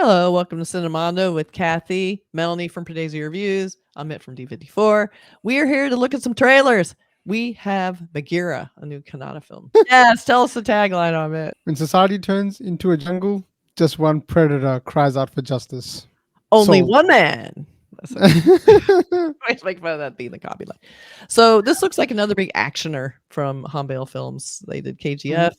Hello, welcome to Cinemondo with Kathy, Melanie from Predaisy Reviews, Amit from D54. We are here to look at some trailers. We have Bagheera, a new Kannada film. Yes, tell us the tagline on it. When society turns into a jungle, just one predator cries out for justice. Only Sold. one man. I always make fun of that being the copyright. So this looks like another big actioner from Hanbale Films. They did KGF,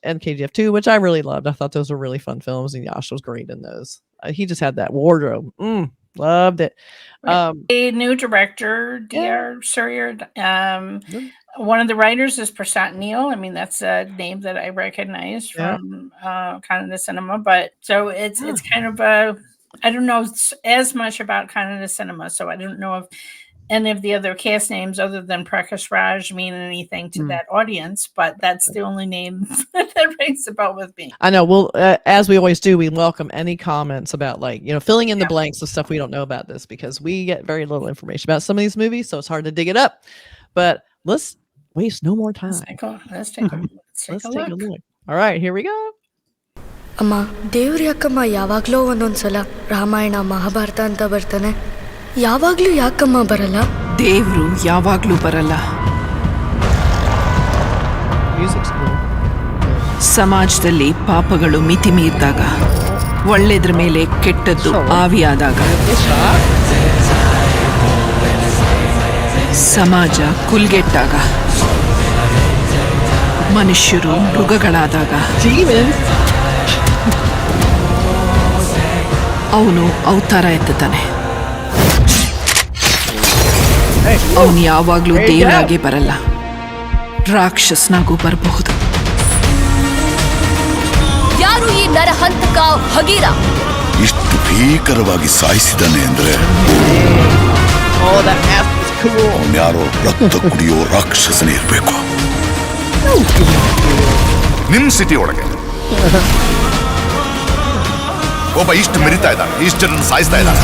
and KGF 2, which I really loved. I thought those were really fun films, and Yash was great in those. He just had that wardrobe. Loved it. A new director, D.R. Suri. One of the writers is Prashanth Neel. I mean, that's a name that I recognize from Kannada cinema. But so it's kind of I don't know as much about Kannada cinema, so I don't know if any of the other cast names other than Prakash Raj mean anything to that audience, but that's the only name that rings a bell with me. I know. Well, as we always do, we welcome any comments about filling in the blanks of stuff we don't know about this, because we get very little information about some of these movies, so it's hard to dig it up. But let's waste no more time. Let's take a look. All right, here we go. ಅಮ್ಮ ದೇವ್ರ ಯಾಕಮ್ಮ ಯಾವಾಗಲೂ ಒಂದೊಂದ್ಸಲ ರಾಮಾಯಣ ಮಹಾಭಾರತ ಅಂತ ಬರ್ತಾನೆ, ಯಾವಾಗ್ಲೂ ಯಾಕಮ್ಮ ಬರಲ್ಲ? ದೇವ್ರು ಯಾವಾಗ್ಲೂ ಬರಲ್ಲ. ಸಮಾಜದಲ್ಲಿ ಪಾಪಗಳು ಮಿತಿ ಮೀರಿದಾಗ, ಒಳ್ಳೆದ್ರ ಮೇಲೆ ಕೆಟ್ಟದ್ದು ಆವಿಯಾದಾಗ, ಸಮಾಜ ಕುಲ್ಗೆಟ್ಟಾಗ, ಮನುಷ್ಯರು ಮೃಗಗಳಾದಾಗ ಅವನು ಅವತಾರ ಎತ್ತಾನೆ. ಅವನು ಯಾವಾಗ್ಲೂ ದೇವರಾಗಿ ಬರಲ್ಲ, ರಾಕ್ಷಸನಾಗೂ ಬರಬಹುದು. ಯಾರು ಈ ನರಹಂತಕ ಭಗೀರ? ಇಷ್ಟು ಭೀಕರವಾಗಿ ಸಾಯಿಸಿದಾನೆ ಅಂದ್ರೆ ಯಾರೋ ರಕ್ತ ಕುಡಿಯೋ ರಾಕ್ಷಸನೇ ಇರ್ಬೇಕು. ನಿಮ್ ಸಿಟಿ ಒಳಗೆ ಒಬ್ಬ ಇಷ್ಟು ಮೆರಿತಾ ಇದ್ದಾನೆ, ಇಷ್ಟು ಜನ ಸಾಯಿಸ್ತಾ ಇದ್ದಾನೆ,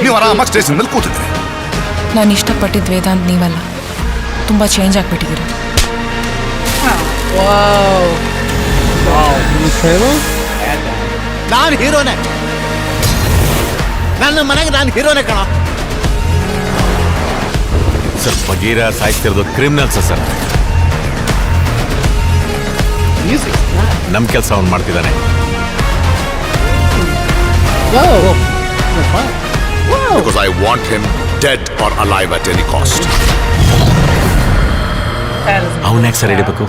ನೀವು ಆರಾಮಾಗಿ ಸ್ಟೇಷನ್ ಮೇಲೆ ಕೂತಿದ್ರಿ. ನಾನು ಇಷ್ಟಪಟ್ಟಿದ್ದು ವೇದಾಂತ್ ನೀವಲ್ಲ, ತುಂಬಾ ಚೇಂಜ್ ಆಗ್ಬಿಟ್ಟಿದ್ದೀರಿ. ನಾನು ಹೀರೋನೇ, ನನ್ನ ಮನೆಗೆ ನಾನು ಹೀರೋನೇ ಕಣ. ಸರ್, ಬಗೀರ ಸಾಯಿಸ್ತಿರೋದು ಕ್ರಿಮಿನಲ್ಸ್ ಸರ್. ನಮ್ ಕೆಲಸ ಅವ್ನು ಮಾಡ್ತಿದ್ದಾನೆ. Because I want him dead or alive at any cost. ಅವನ ಯಾಕೆ ಸರ್ ಹಿಡಿಬೇಕು?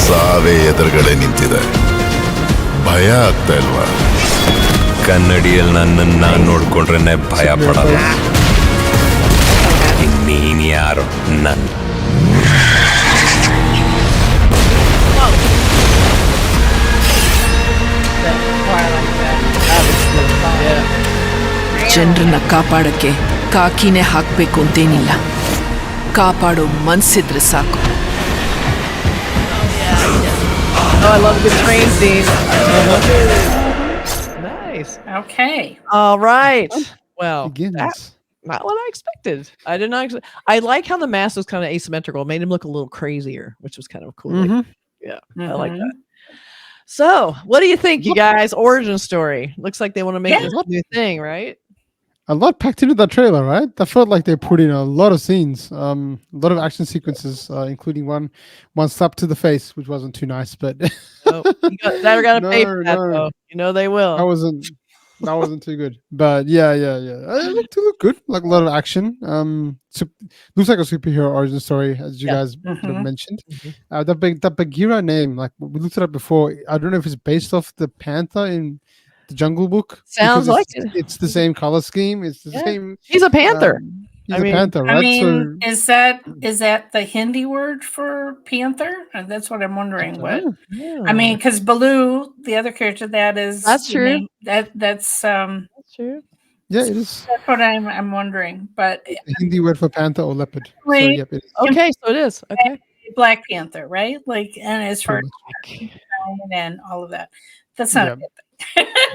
ಸಾವೇ ಎದುರುಗಡೆ ನಿಂತಿದೆ, ಭಯ ಆಗ್ತಾ ಇಲ್ವಾ? ಕನ್ನಡಿಯಲ್ಲಿ ನನ್ನನ್ನು ನಾನು ನೋಡ್ಕೊಂಡ್ರೆ ಭಯ ಪಡಲ್ಲ. ನೀನ್ ಯಾರು? ನನ್ನ ಜನರನ್ನ ಕಾಪಾಡಕ್ಕೆ ಕಾಕಿನೇ ಹಾಕ್ಬೇಕು ಅಂತೇನಿಲ್ಲ, ಕಾಪಾಡೋ ಮನ್ಸಿದ್ರೆ ಸಾಕು. I love the train scene. Nice. Okay. All right. Well, Begins. not what I expected. I did not. I like how the mask was kind of asymmetrical. It made him look a little crazier, which was kind of cool. I like that. So, what do you think, you guys? Origin story. Looks like they want to make this new thing, right? A lot packed into that trailer, right? That felt like they put in a lot of scenes, a lot of action sequences, including one slap to the face, which wasn't too nice. But They're gonna pay for that, though. You know they will. That wasn't too good. But yeah. It looked good, like a lot of action. Looks like a superhero origin story, as you guys sort of mentioned. That Bagheera name, like we looked it up before. I don't know if it's based off the panther in the Jungle Book. Sounds like it. It's the same color scheme. It's the same. He's a panther. He's a panther, right? I mean, is that the Hindi word for panther? That's what I'm wondering. I mean, because Baloo, the other character, that's true. That's true. Yeah, it is. That's what I'm wondering. But the Hindi word for panther or leopard. So, yep, it is. Okay, so it is. Okay. Black Panther, right? Like, and as far as and all of that, that's not a good thing.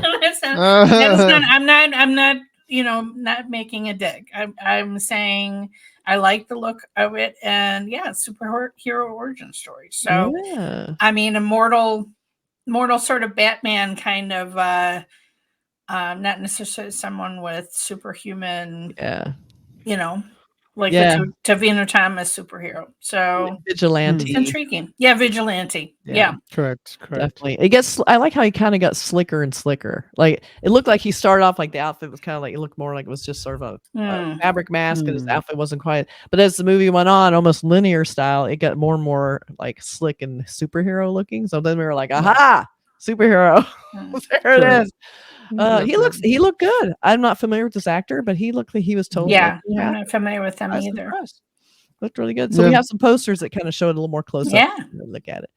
I'm not, not making a dig. I'm saying I like the look of it, and superhero origin story. So, I mean, mortal sort of Batman kind of, not necessarily someone with superhuman, like the Tavino Thomas superhero. So vigilante. It's intriguing. Yeah, vigilante. Yeah. Correct. Definitely. I like how he kind of got slicker and slicker. Like it looked like he started off like the outfit was kind of like, it looked more like it was just sort of a fabric mask and his outfit wasn't quite. But as the movie went on, almost linear style, it got more and more like slick and superhero looking. So then we were like, aha, superhero. There it is. He looked good. I'm not familiar with this actor, but he looked like he was totally. Yeah, I'm not familiar with him either. Impressed. Looked really good. So we have some posters that kind of show it a little more close up. Yeah. Look at it.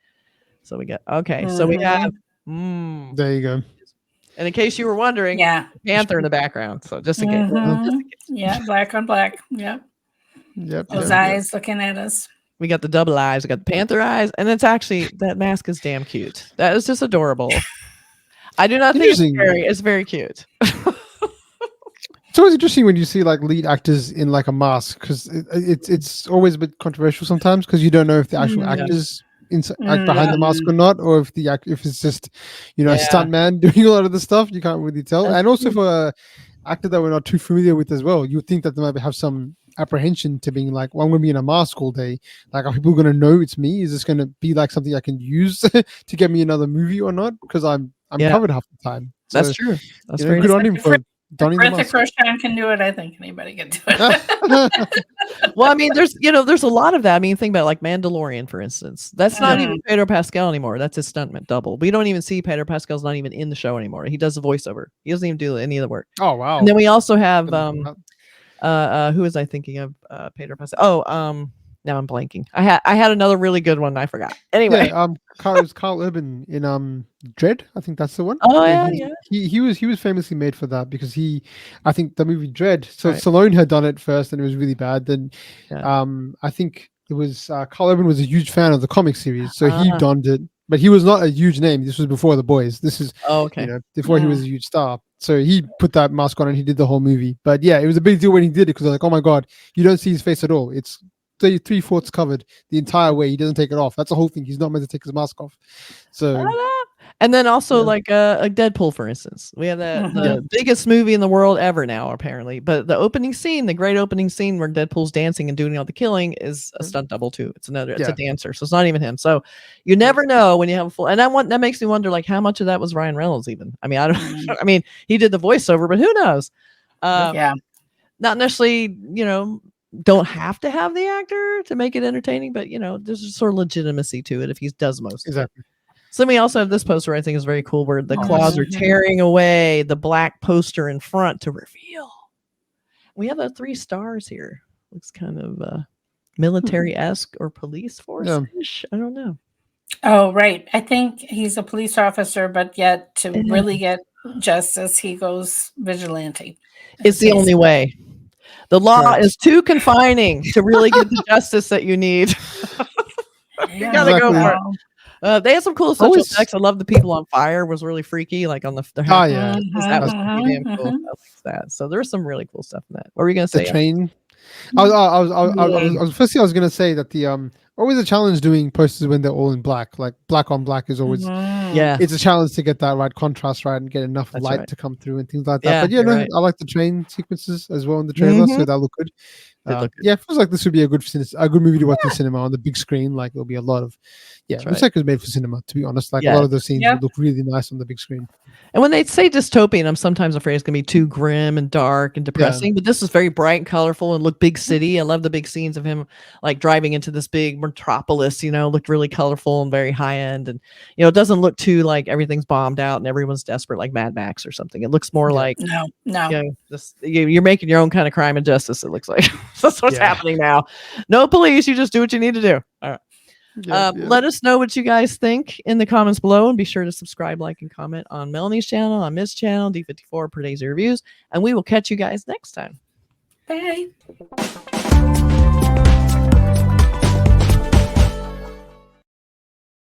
So we got so we have there you go. And in case you were wondering, Panther in the background. So just in case. Yeah, black on black. Yep. Those eyes looking at us. We got the double eyes, we got the panther eyes, and it's actually that mask is damn cute. That is just adorable. I do not think it's scary. It's very cute. It's always interesting when you see like lead actors in like a mask, because it's always a bit controversial sometimes, because you don't know if the actual actors act behind the mask or not, or if it's just a stunt man doing a lot of the stuff. You can't really tell. And also for an actor that we're not too familiar with as well, you would think that they might have some apprehension to being like, well, I'm going to be in a mask all day. Like, are people going to know it's me? Is this going to be like something I can use to get me another movie or not? Because I'm covered half the time. So, that's true. That's very good on him for donning the mask. Prashanth can do it. I think anybody can do it. Well, I mean, there's a lot of that. I mean, think about like Mandalorian, for instance. That's not even Pedro Pascal anymore. That's his stuntman double. We don't even see Pedro Pascal's not even in the show anymore. He does the voiceover. He doesn't even do any of the work. Oh wow! And then we also have who was I thinking of? Pedro Pascal. Oh, now I'm blanking. I had another really good one. I forgot. Anyway, Carl Urban in Dredd. I think that's the one. Oh yeah. He was famously made for that because I think the movie Dredd. So Stallone had done it first, and it was really bad. Then, I think it was Carl Urban was a huge fan of the comic series, so he donned it. But he was not a huge name. This was before The Boys. This is before he was a huge star. So he put that mask on and he did the whole movie. But yeah, it was a big deal when he did it because like, oh my god, you don't see his face at all. It's 3/4 covered the entire way. He doesn't take it off. That's the whole thing. He's not meant to take his mask off. So, and then also like Deadpool, for instance, we have the biggest movie in the world ever now, apparently. But the opening scene, the great opening scene where Deadpool's dancing and doing all the killing, is a stunt double too. It's a dancer, so it's not even him. So you never know when you have a full. And that makes me wonder, like, how much of that was Ryan Reynolds even? I mean, I don't. I mean, he did the voiceover, but who knows? Not necessarily, don't have to have the actor to make it entertaining, but there's a sort of legitimacy to it if he does most exactly. So then we also have this poster I think is very cool, where the claws are tearing away the black poster in front to reveal. We have 3 stars here. Looks kind of military-esque or police force-ish. I don't know. Oh, right. I think he's a police officer, but yet to really get justice, he goes vigilante. It's the only way. The law is too confining to really get the justice that you need. You gotta go for it. They had some cool special effects. I love the people on fire. Was really freaky, like on the that was pretty damn cool. I like that. So there's some really cool stuff in that. What were you gonna say? The train. I was gonna say that the always a challenge doing posters when they're all in black. Like black on black is always it's a challenge to get that right contrast right and get enough light to come through and things like that. But I like the train sequences as well in the trailer, so that look good. It feels like this would be a good movie to watch in cinema on the big screen. Like there'll be a lot of it looks like it was made for cinema, to be honest. Like a lot of those scenes would look really nice on the big screen. And when they say dystopian, I'm sometimes afraid it's gonna be too grim and dark and depressing. But this is very bright and colorful and look big city. I love the big scenes of him like driving into this big metropolis. Looked really colorful and very high end, and it doesn't look too like everything's bombed out and everyone's desperate like Mad Max or something. It looks more like you're making your own kind of crime and justice. It looks like that's what's happening now. No police, you just do what you need to do. All right. Let us know what you guys think in the comments below, and be sure to subscribe, like, and comment on Melanie's channel, on Miss channel, D54 per Daisy Reviews, and we will catch you guys next time. Bye.